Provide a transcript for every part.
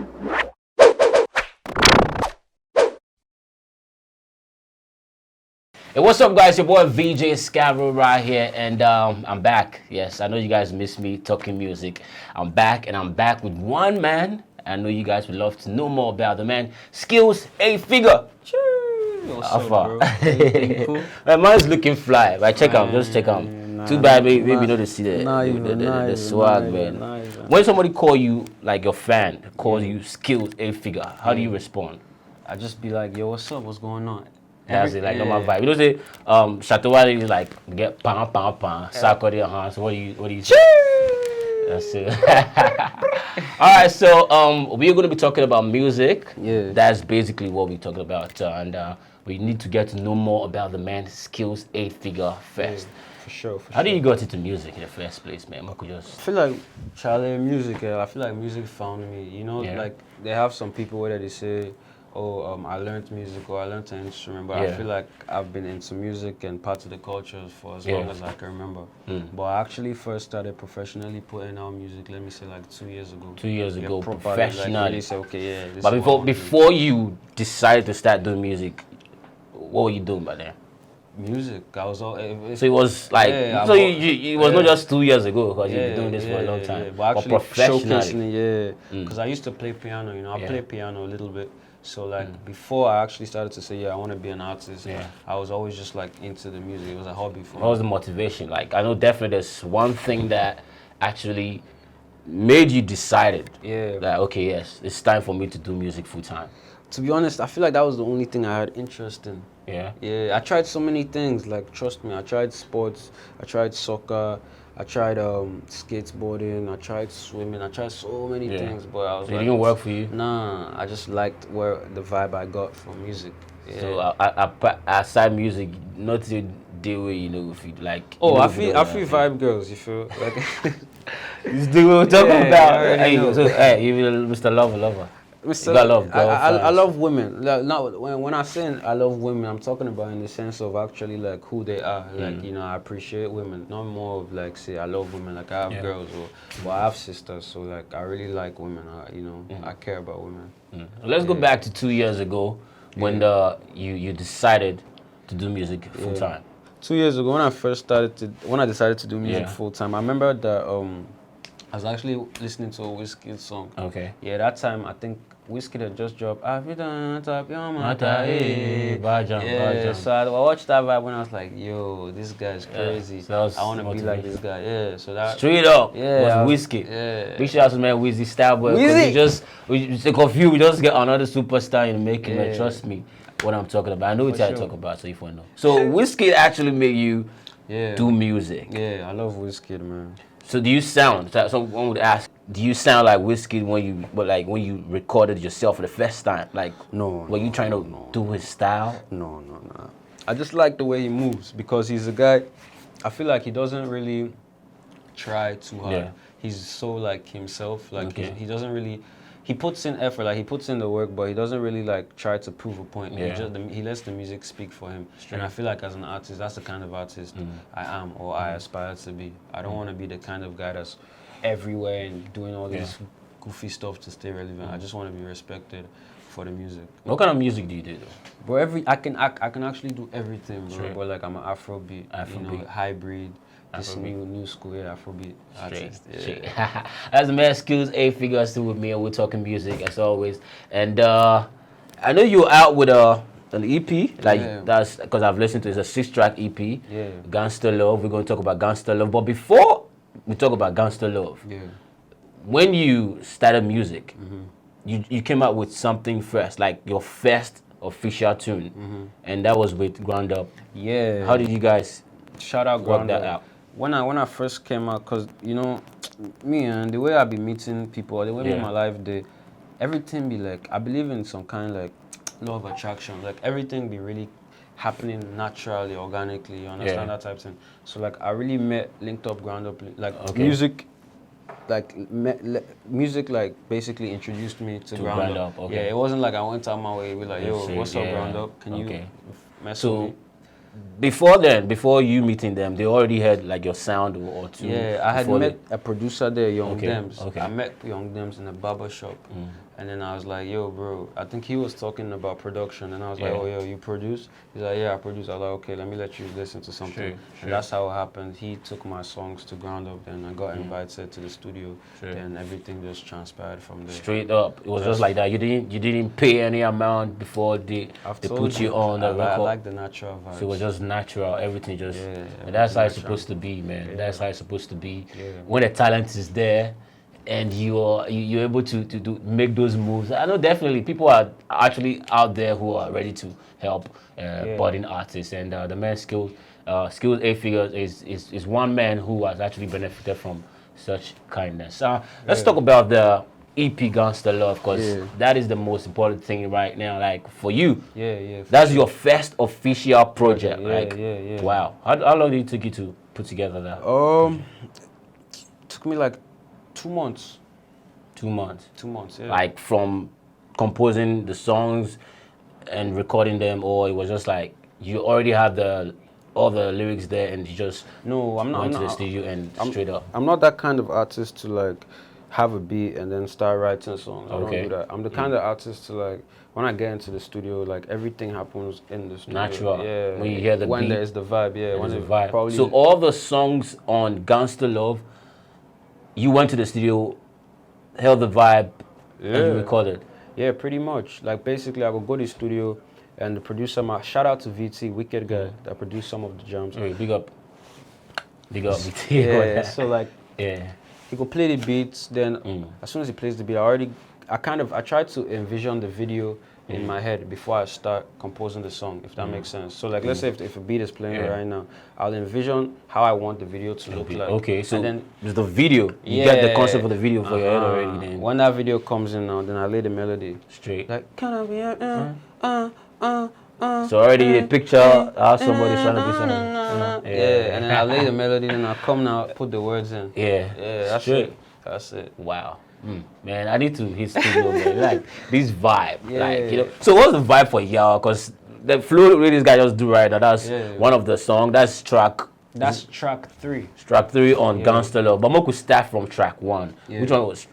Hey, what's up, guys? Your boy VJ Scavo right here, and I'm back. Yes, I know you guys miss me talking music. I'm back, and I'm back with one man. I know you guys would love to know more about the man, Skillz, 8Figure. What's up, bro? Cool? My man's looking fly. Right, check out, just check out. Too bad, maybe you know to see the swag, man. When somebody call you, like your fan, calls you Skillz, 8Figure, how do you respond? I just be like, yo, what's up? What's going on? That's it, like normal vibe. You don't say Shatawale is like get pam. So what do you say? That's it. Alright, so we're gonna be talking about music. Yeah. That's basically what we're talking about. And we need to get to know more about the man Skillz 8Figure first. Yeah, for sure. How do you got into music in the first place, man? I feel like Charlie music, I feel like music found me. You know, like they have some people where they say, oh, I learned music or I learned an instrument, but I feel like I've been into music and parts of the culture for as long as I can remember. But I actually first started professionally putting out music, let me say like 2 years ago. 2 years ago, professionally. professionally. Like, really say, okay, yeah. But before you decided to start doing music, what were you doing by then? Music. I was all. So it was like, so it was not just 2 years ago, because you've been doing this for a long time. But actually professionally, because I used to play piano, you know, I play piano a little bit. So like before I actually started to say, yeah, I want to be an artist, I was always just like into the music. It was a hobby for me. What was the motivation? Like, I know definitely there's one thing that actually made you decided that, okay, yes, it's time for me to do music full time. To be honest, I feel like that was the only thing I had interest in. Yeah, I tried so many things, like, trust me, I tried sports, I tried soccer, I tried skateboarding, I tried swimming, I tried so many things, but I was so like, it didn't work for you? Nah, I just liked the vibe I got from music. Yeah. So aside music, not to deal with, you know, if you like. Oh, I feel vibe girls, you feel like. This is what we're talking about. Hey, you Mr. Lover. Mr. I love women. Like, when I say I love women, I'm talking about in the sense of actually like who they are. Like, you know, I appreciate women. Not more of like, say, I love women. Like, I have girls, but I have sisters. So like, I really like women. You know, I care about women. Let's go back to 2 years ago when you decided to do music full time. 2 years ago, when I decided to do music full time, I remember that I was actually listening to a Wizkid song. Okay. Yeah, that time I think Wizkid had just dropped African Top Your Mata. So I watched that vibe when I was like, yo, this guy's crazy. So I want to be like this guy. Yeah, so that straight up was Wizkid. Yeah. Big shout out to man Wizzy Starboy. We just confused. We just get another superstar in the making. Man, trust me, what I'm talking about. I know what I talk about, so if you know. So Wizkid actually made you do music. Yeah, I love Wizkid, man. So do you sound? Someone would ask, do you sound like Wizkid when you recorded yourself for the first time? Like, no. Were you trying to do his style? No. I just like the way he moves because he's a guy. I feel like he doesn't really try too hard. Yeah. He's so like himself. Like he doesn't really. He puts in effort, like he puts in the work, but he doesn't really like try to prove a point. He lets the music speak for him. And I feel like as an artist, that's the kind of artist I am or I aspire to be. I don't want to be the kind of guy that's everywhere and doing all this goofy stuff to stay relevant. I just want to be respected for the music. What kind of music do you do though? Bro, I can actually do everything, bro. But like I'm an Afrobeat, you know, hybrid. This new school, Afrobeat artist. That's the man Skillz 8Figure still with me, and we're talking music as always. And I know you're out with an EP, like that's because I've listened to it. It's a 6-track EP. Yeah. Gangster Love. We're going to talk about Gangster Love, but before we talk about Gangster Love, when you started music, you came out with something first, like your first official tune, and that was with Ground Up. Yeah. How did you guys shout out work that out? When I first came out, cause you know, me and the way I be meeting people, the way me in my life, everything be like, I believe in some kind of like law of attraction, like everything be really happening naturally, organically, you understand that type of thing. So like I really linked up Ground Up, like music, music like basically introduced me to Ground Up. Yeah, it wasn't like I went out my way, be like, yo, what's up, Ground Up? Can you mess with me? before then, before you meeting them, they already had like your sound or two. Yeah, I had met a producer there, Young Dems. Okay. I met Young Dems in a barber shop. And then I was like, yo, bro, I think he was talking about production. And I was like, oh, yo, you produce? He's like, yeah, I produce. I was like, okay, let me let you listen to something. And that's how it happened. He took my songs to ground up, and I got invited to the studio. And everything just transpired from there. Straight up. It was just like that. You didn't pay any amount before they put you on the record. I like the natural vibe. So it was just natural. Everything just... and that's how it's supposed to be, man. That's how it's supposed to be. When the talent is there, and you're able to make those moves. I know definitely people are actually out there who are ready to help budding artists, and the man Skillz 8Figure is one man who has actually benefited from such kindness. Let's talk about the EP Gangster Love, because that is the most important thing right now. Like for you, that's your first official project. Wow. How long did it take you to put together that? Took me like 2 months. 2 months. 2 months, yeah. Like from composing the songs and recording them, or it was just like you already had all the lyrics there and you just went to the studio and straight up? I'm not that kind of artist to like have a beat and then start writing songs. I don't do that. I'm the kind of artist to like, when I get into the studio, like everything happens in the studio. Natural. Yeah. When you hear the beat. When there's the vibe, when the vibe. Probably. So all the songs on Gangster Love, you went to the studio, held the vibe, and you recorded? Yeah, pretty much. Like basically, I would go to the studio, and the producer, shout out to VT, wicked guy, that produced some of the jams. Big up VT. Yeah, so like, he could play the beats. Then as soon as he plays the beat, I tried to envision the video in my head before I start composing the song, if that makes sense. So like, let's say if a beat is playing right now, I'll envision how I want the video to look like. Okay, so then there's the video. You get the concept of the video for your head already. Then when that video comes in now, then I lay the melody straight. Like, can I be so already a picture how somebody's trying to do something. And then I lay the melody, then I come now, put the words in. That's it. That's it. Wow. Man, I need to hit studio, man. Like this vibe, like, you know. So what's the vibe for y'all? Because the flow really this guy just do right now. That's one of the song. That's track 3. Track 3 on Gangster Love. But Moku start from track 1. Which one is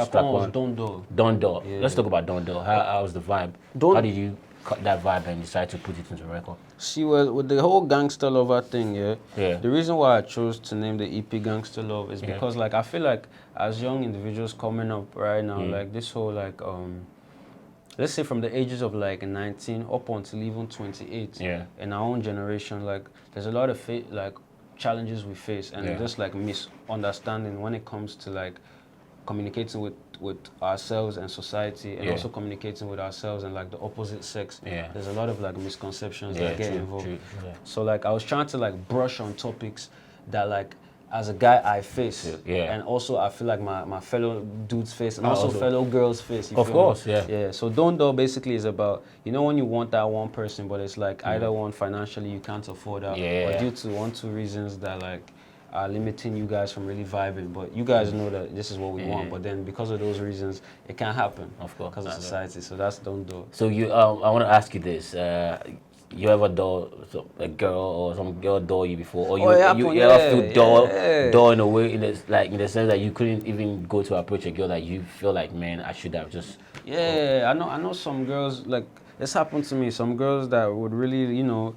track 1? Don Do. Don Do. Let's talk about Don Do. How's the vibe? How did you cut that vibe and decide to put it into the record? See, well, with the whole Gangster Lover thing, the reason why I chose to name the EP Gangster Love is because, like, I feel like as young individuals coming up right now, like this whole, like, let's say from the ages of like 19 up until even 28, in our own generation, like, there's a lot of challenges we face, and just like misunderstanding when it comes to like communicating with ourselves and society, and also communicating with ourselves and like the opposite sex. There's a lot of like misconceptions that get involved. So like I was trying to like brush on topics that like as a guy I face, and also I feel like my fellow dudes face, and also fellow girls face. Of course, So Don't Do basically is about, you know, when you want that one person, but it's like either one financially you can't afford that, or due to 1-2 reasons that like are limiting you guys from really vibing, but you guys know that this is what we want, but then because of those reasons it can't happen, of course, because of society. So that's Don't Do. So you I want to ask you this, you ever door a girl or some girl door you before, or you ever feel door in a way, in the sense that you couldn't even go to approach a girl that you feel like, man, I should have just I know some girls, like this happened to me, some girls that would really, you know,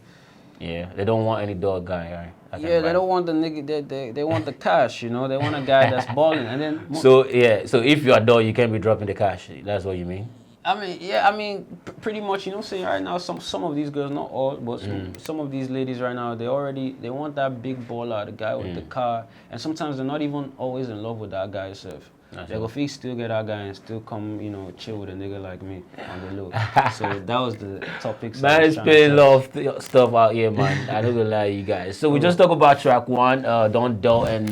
they don't want any dog guy, right? They don't want the nigga. They want the cash, you know. They want a guy that's balling, and then so if you're a dog, you can't be dropping the cash. That's what you mean? I mean, pretty much, you know, saying right now, some of these girls, not all, but some of these ladies right now, they want that big baller, the guy with the car, and sometimes they're not even always in love with that guy itself. They go feel still get that guy and still come, you know, chill with a nigga like me on the low. So that was the topic. Man, it's pretty love stuff out here, man. I don't gonna lie to you guys. So we just talk about track 1, Don't Do, and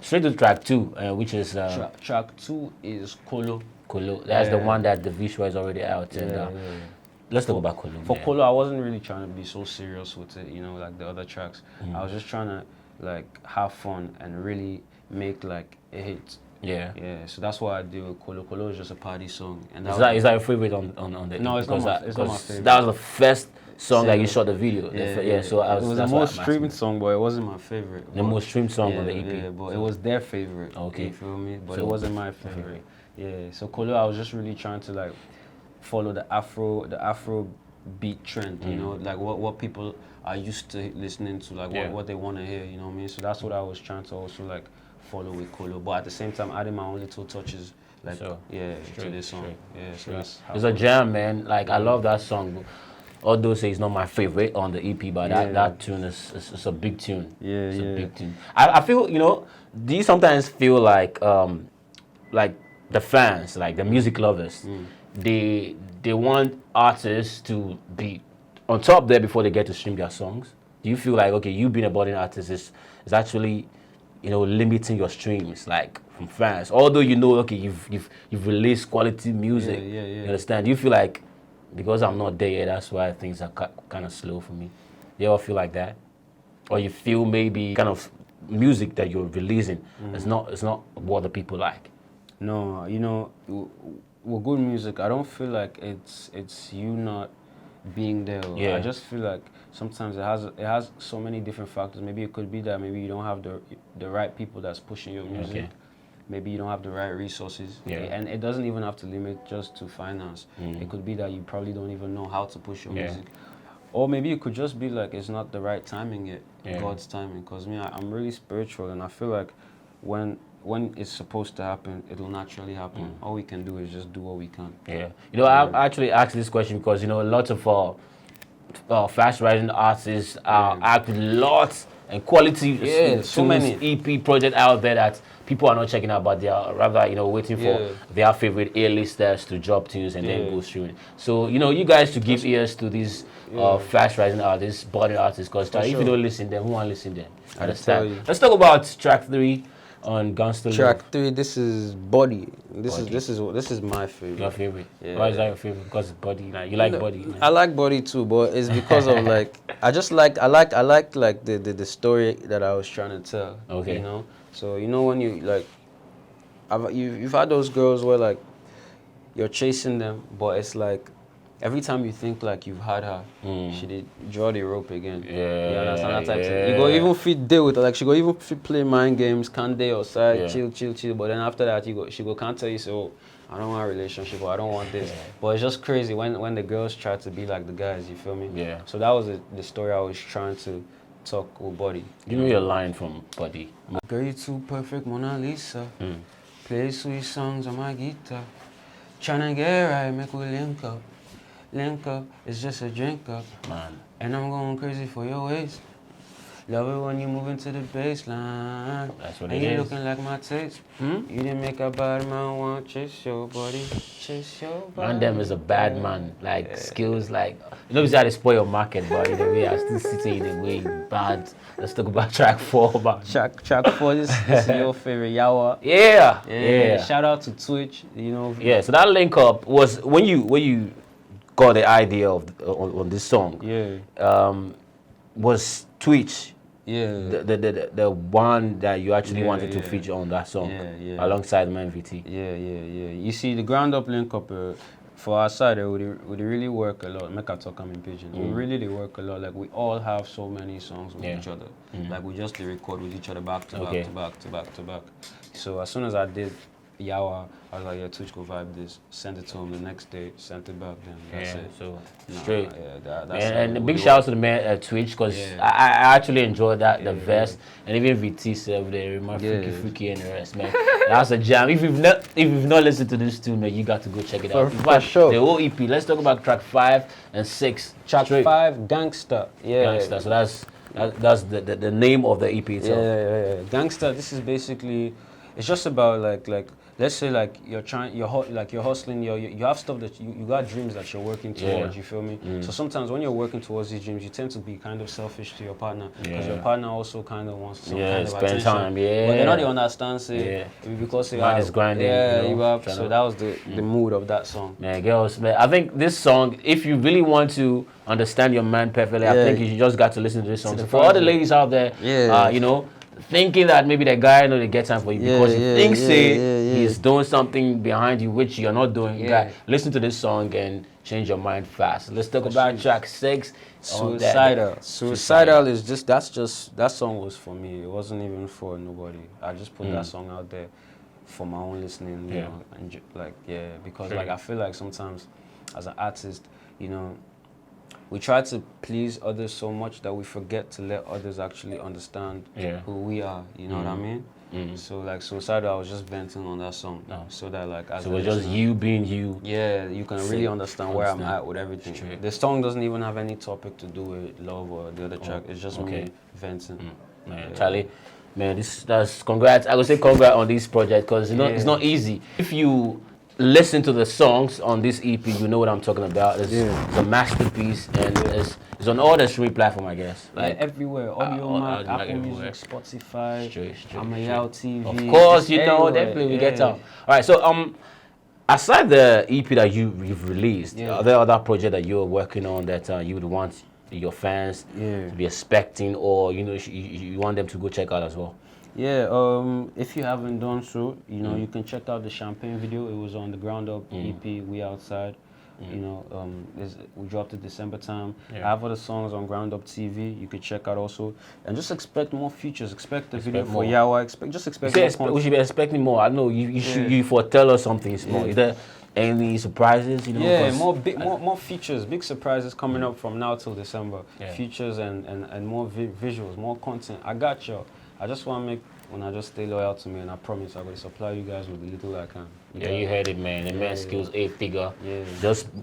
straight to track 2, which is track 2 is Kolo. That's the one that the visual is already out. Let's talk about Kolo. For Kolo, I wasn't really trying to be so serious with it, you know, like the other tracks. I was just trying to like have fun and really make like a hit. So that's why I do with Kolo. Kolo is just a party song. And is that your favorite on the? No, it's not my favorite. That was the first song that you shot the video. So it was the most streamed song, but it wasn't my favorite. The most streamed song on the EP. Yeah, but it was their favorite. Okay. You feel me? But it wasn't my favorite. Yeah. So Kolo, I was just really trying to like follow the Afro beat trend. You know, like what people are used to listening to, like what they want to hear. You know what I mean? So that's what I was trying to also like follow with Kolo, but at the same time adding my own little touches. Like to this song. Yeah, so that's how it's a jam, man. Like I love that song. Although say it's not my favorite on the EP, but that tune is a big tune. Yeah, it's a big tune. I feel, you know, do you sometimes feel like the fans, like the music lovers, they want artists to be on top there before they get to stream their songs? Do you feel like, okay, you being a budding artist is actually, you know, limiting your streams, like from fans? Although you know, okay, you've released quality music. You understand? Do you feel like because I'm not there yet, that's why things are kind of slow for me? You ever feel like that, or you feel maybe kind of music that you're releasing is not what the people like? No, you know, with good music, I don't feel like it's you not being there. I just feel like sometimes it has so many different factors. Maybe it could be that maybe you don't have the right people that's pushing your music. Maybe you don't have the right resources. And it doesn't even have to limit just to finance. It could be that you probably don't even know how to push your music. Or maybe it could just be like it's not the right timing yet, God's timing. Because me, I'm really spiritual, and I feel like when it's supposed to happen, it'll naturally happen. All we can do is just do what we can. You know, I actually asked this question because, you know, a lot of fast rising artists act with lots and quality so many EP project out there that people are not checking out, but they are rather, you know, waiting for their favorite A-listers to drop tunes and then go streaming. So, you know, you guys to give ears to these fast rising artists, budding artists, because if you don't listen to them, who won't listen to them? Understand? Let's talk about track 3 on Gangsta Luv. Track 3, this is Body. This is my favorite. Your favorite? Why is that your favorite? Because it's Body. Like, you like Body? Man. I like Body too, but it's because of like I like like the story that I was trying to tell. Okay. You know, so you know when you like, you've had those girls where like you're chasing them, but it's like every time you think like you've had her, she did draw the rope again. You understand that type of thing? You go even fit deal with her, like she go even fit play mind games, can't day outside, chill. But then after that, she go can't tell you, so I don't want a relationship or I don't want this. But it's just crazy when the girls try to be like the guys, you feel me? So that was the story I was trying to talk with Body. Give me a line from Body. Girl, you too perfect, Mona Lisa. Play sweet songs on my guitar. Tryna get right, make we link up. Link up, it's just a drink up. Man. And I'm going crazy for your waist. Love it when you move into the baseline. That's what and it is. You looking like my taste. You didn't make a bad man want chase your body. Chase your body. Man, them is a bad man. Like Skillz, like you know, how they spoil your market, but in a way, I still sitting in the way bad. Let's talk about track 4, man. Track 4. This is your favorite, Yawa. Yeah. Shout out to Twitch. You know. Yeah. So that link up was when you got the idea of on this song. Was Twitch. The one that you actually wanted to feature on that song alongside Man VT. You see, the ground up link up for our side, would really work a lot. Make I talk in Pidgin. We really work a lot. Like we all have so many songs with each other. Like we just record with each other back to back. So as soon as I did Yawa, I was like, yeah, Twitch go vibe this. Sent it to him the next day, sent it back then. That's it. So straight. That's and a big shout out to the man at Twitch because I actually enjoyed that, the verse. And even VT said they remind Freaky and the rest, man. That's a jam. If you've not listened to this tune, man, you got to go check it out. For sure. The whole EP. Let's talk about track 5 and 6. Track 5, Gangsta. Gangsta. So that's the name of the EP itself. Gangsta, this is basically, it's just about like let's say like you're hustling, you have stuff that you got dreams that you're working towards, you feel me? So sometimes when you're working towards these dreams, you tend to be kind of selfish to your partner because your partner also kind of wants some kind of spend attention. Time, But they're not the understand, say, because they is grinding. So that was the mood of that song. Man, girls, man, I think this song, if you really want to understand your man perfectly, I think you just got to listen to this song. So for all the ladies out there, you know, thinking that maybe the guy know they get time for you because he thinks he's doing something behind you which you're not doing. Guy, listen to this song and change your mind fast. Let's talk about track 6. Suicidal is just that song was for me. It wasn't even for nobody. I just put that song out there for my own listening, you know, and because like I feel like sometimes as an artist, you know, we try to please others so much that we forget to let others actually understand who we are. You know what I mean? So like Suicidal, I was just venting on that song, so that like as so it's just you being you. Yeah, you can really understand where I'm at with everything. The song doesn't even have any topic to do with love or the other track. It's just me venting. Man, Charlie, man, that's congrats. I would say congrats on this project because it's not easy. If you listen to the songs on this EP, you know what I'm talking about. It's a masterpiece and it's on all the streaming platforms, I guess. Like everywhere, Audio, Apple Music, Spotify, Ameyaw TV. Of course, you know, definitely we get out. All right, so aside the EP that you've released, are there other projects that you're working on that you would want your fans to be expecting, or you know you want them to go check out as well? Yeah, if you haven't done so, you know, you can check out the Champagne video. It was on the Ground Up EP, We Outside. You know, we dropped it December time. I have other songs on Ground Up TV. You could check out also, and just expect more features. Expect the video for Yawa. Expect more. We should be expecting more. I know you foretell us something small. Is there any surprises? You know, yeah, more features, big surprises coming up from now till December. Features and more visuals, more content. I got y'all. I just want to make, when I just stay loyal to me, and I promise I will supply you guys with the little I can. You heard it, man. The man Skillz 8Figure.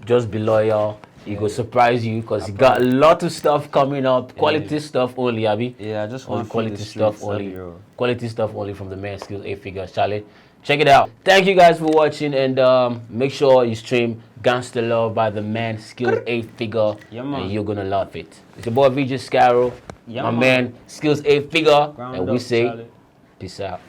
Just be loyal. He will surprise you because he got a lot of stuff coming up. Quality stuff only, Abby. Yeah, I just want quality stuff only. Quality stuff only from the man Skillz 8Figure. Charlie, check it out. Thank you guys for watching, and make sure you stream Gangster Love by the man Skillz 8Figure. And you're gonna love it. It's your boy VJ Scarrow. My man Skillz 8Figure, and we say peace out.